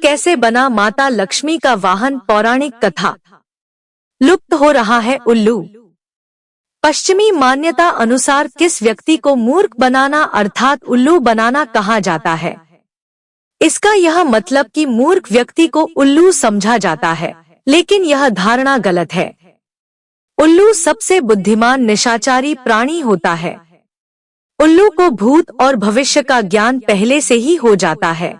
कैसे बना माता लक्ष्मी का वाहन? पौराणिक कथा। लुप्त हो रहा है उल्लू। पश्चिमी मान्यता अनुसार किस व्यक्ति को मूर्ख बनाना अर्थात उल्लू बनाना कहा जाता है? इसका यह मतलब कि मूर्ख व्यक्ति को उल्लू समझा जाता है, लेकिन यह धारणा गलत है। उल्लू सबसे बुद्धिमान निशाचरी प्राणी होता है। उल्लू को भूत और भविष्य का ज्ञान पहले से ही हो जाता है।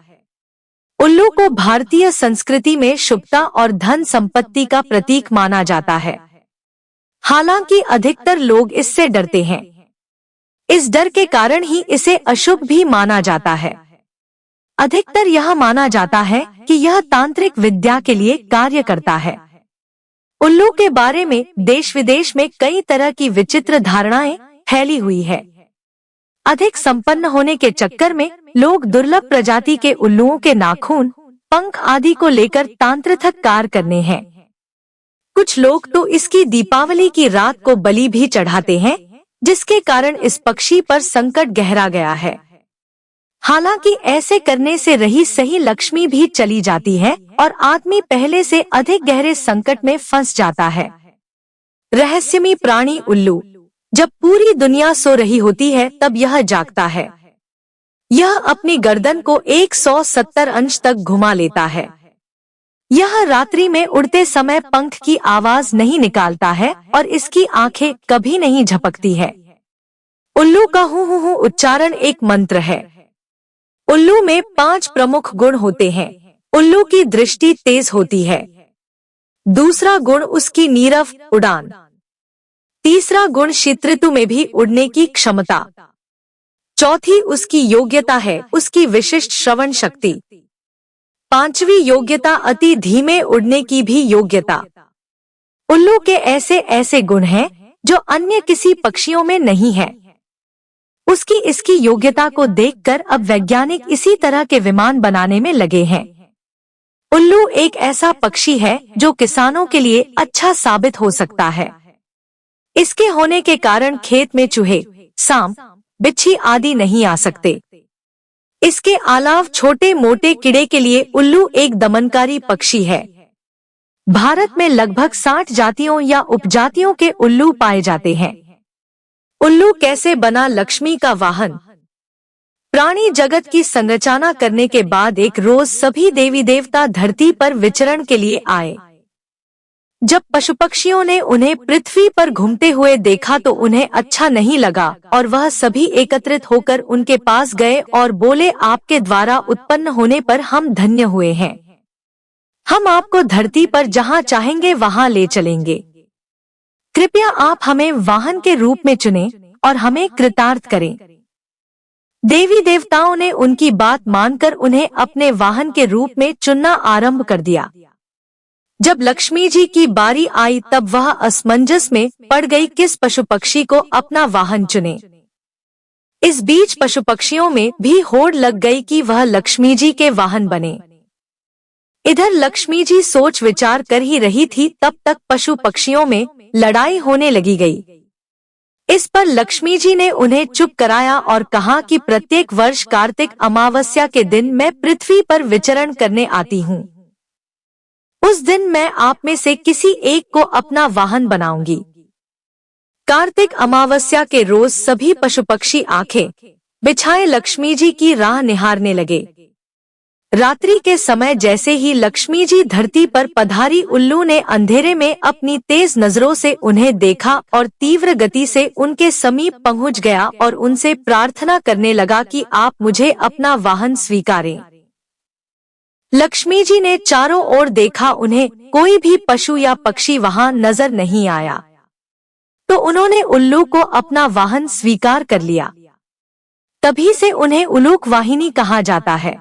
उल्लू को भारतीय संस्कृति में शुभता और धन संपत्ति का प्रतीक माना जाता है। हालांकि अधिकतर लोग इससे डरते हैं। इस डर के कारण ही इसे अशुभ भी माना जाता है। अधिकतर यह माना जाता है कि यह तांत्रिक विद्या के लिए कार्य करता है। उल्लू के बारे में देश विदेश में कई तरह की विचित्र धारणाएं फैली हुई है। अधिक संपन्न होने के चक्कर में लोग दुर्लभ प्रजाति के उल्लुओं के नाखून, पंख आदि को लेकर तांत्रिक कार्य करने हैं। कुछ लोग तो इसकी दीपावली की रात को बलि भी चढ़ाते हैं, जिसके कारण इस पक्षी पर संकट गहरा गया है। हालांकि ऐसे करने से रही सही लक्ष्मी भी चली जाती है और आदमी पहले से अधिक गहरे संकट में फंस जाता है। रहस्यमयी प्राणी उल्लू। जब पूरी दुनिया सो रही होती है तब यह जागता है। यह अपनी गर्दन को 170 अंश तक घुमा लेता है। यह रात्रि में उड़ते समय पंख की आवाज नहीं निकालता है और इसकी आंखें कभी नहीं झपकती है। उल्लू का हु हु हु उच्चारण एक मंत्र है। उल्लू में 5 प्रमुख गुण होते हैं। उल्लू की दृष्टि तेज होती है। दूसरा गुण उसकी नीरव उड़ान। तीसरा गुण शीत ऋतु में भी उड़ने की क्षमता। चौथी उसकी योग्यता है उसकी विशिष्ट श्रवण शक्ति। पांचवी योग्यता अति धीमे उड़ने की भी योग्यता। उल्लू के ऐसे ऐसे गुण हैं जो अन्य किसी पक्षियों में नहीं है। उसकी इसकी योग्यता को देखकर अब वैज्ञानिक इसी तरह के विमान बनाने में लगे हैं। उल्लू एक ऐसा पक्षी है जो किसानों के लिए अच्छा साबित हो सकता है। इसके होने के कारण खेत में चूहे, सांप, बिच्छी आदि नहीं आ सकते। इसके अलावा छोटे मोटे कीड़े के लिए उल्लू एक दमनकारी पक्षी है। भारत में लगभग 60 जातियों या उपजातियों के उल्लू पाए जाते हैं। उल्लू कैसे बना लक्ष्मी का वाहन? प्राणी जगत की संरचना करने के बाद एक रोज सभी देवी देवता धरती पर विचरण के लिए आए। जब पशु पक्षियों ने उन्हें पृथ्वी पर घूमते हुए देखा तो उन्हें अच्छा नहीं लगा और वह सभी एकत्रित होकर उनके पास गए और बोले, आपके द्वारा उत्पन्न होने पर हम धन्य हुए हैं। हम आपको धरती पर जहाँ चाहेंगे वहाँ ले चलेंगे। कृपया आप हमें वाहन के रूप में चुनें और हमें कृतार्थ करें। देवी देवताओं ने उनकी बात मानकर उन्हें अपने वाहन के रूप में चुनना आरंभ कर दिया। जब लक्ष्मी जी की बारी आई तब वह असमंजस में पड़ गई किस पशु पक्षी को अपना वाहन चुने। इस बीच पशु पक्षियों में भी होड़ लग गई कि वह लक्ष्मी जी के वाहन बने। इधर लक्ष्मी जी सोच विचार कर ही रही थी तब तक पशु पक्षियों में लड़ाई होने लगी गई। इस पर लक्ष्मी जी ने उन्हें चुप कराया और कहा कि प्रत्येक वर्ष कार्तिक अमावस्या के दिन मैं पृथ्वी पर विचरण करने आती हूँ। उस दिन मैं आप में से किसी एक को अपना वाहन बनाऊंगी। कार्तिक अमावस्या के रोज सभी पशु पक्षी आंखें बिछाए लक्ष्मी जी की राह निहारने लगे। रात्रि के समय जैसे ही लक्ष्मी जी धरती पर पधारी, उल्लू ने अंधेरे में अपनी तेज नजरों से उन्हें देखा और तीव्र गति से उनके समीप पहुंच गया और उनसे प्रार्थना करने लगा कि आप मुझे अपना वाहन स्वीकारें। लक्ष्मी जी ने चारों ओर देखा, उन्हें कोई भी पशु या पक्षी वहां नजर नहीं आया, तो उन्होंने उल्लू को अपना वाहन स्वीकार कर लिया। तभी से उन्हें उलूक वाहिनी कहा जाता है।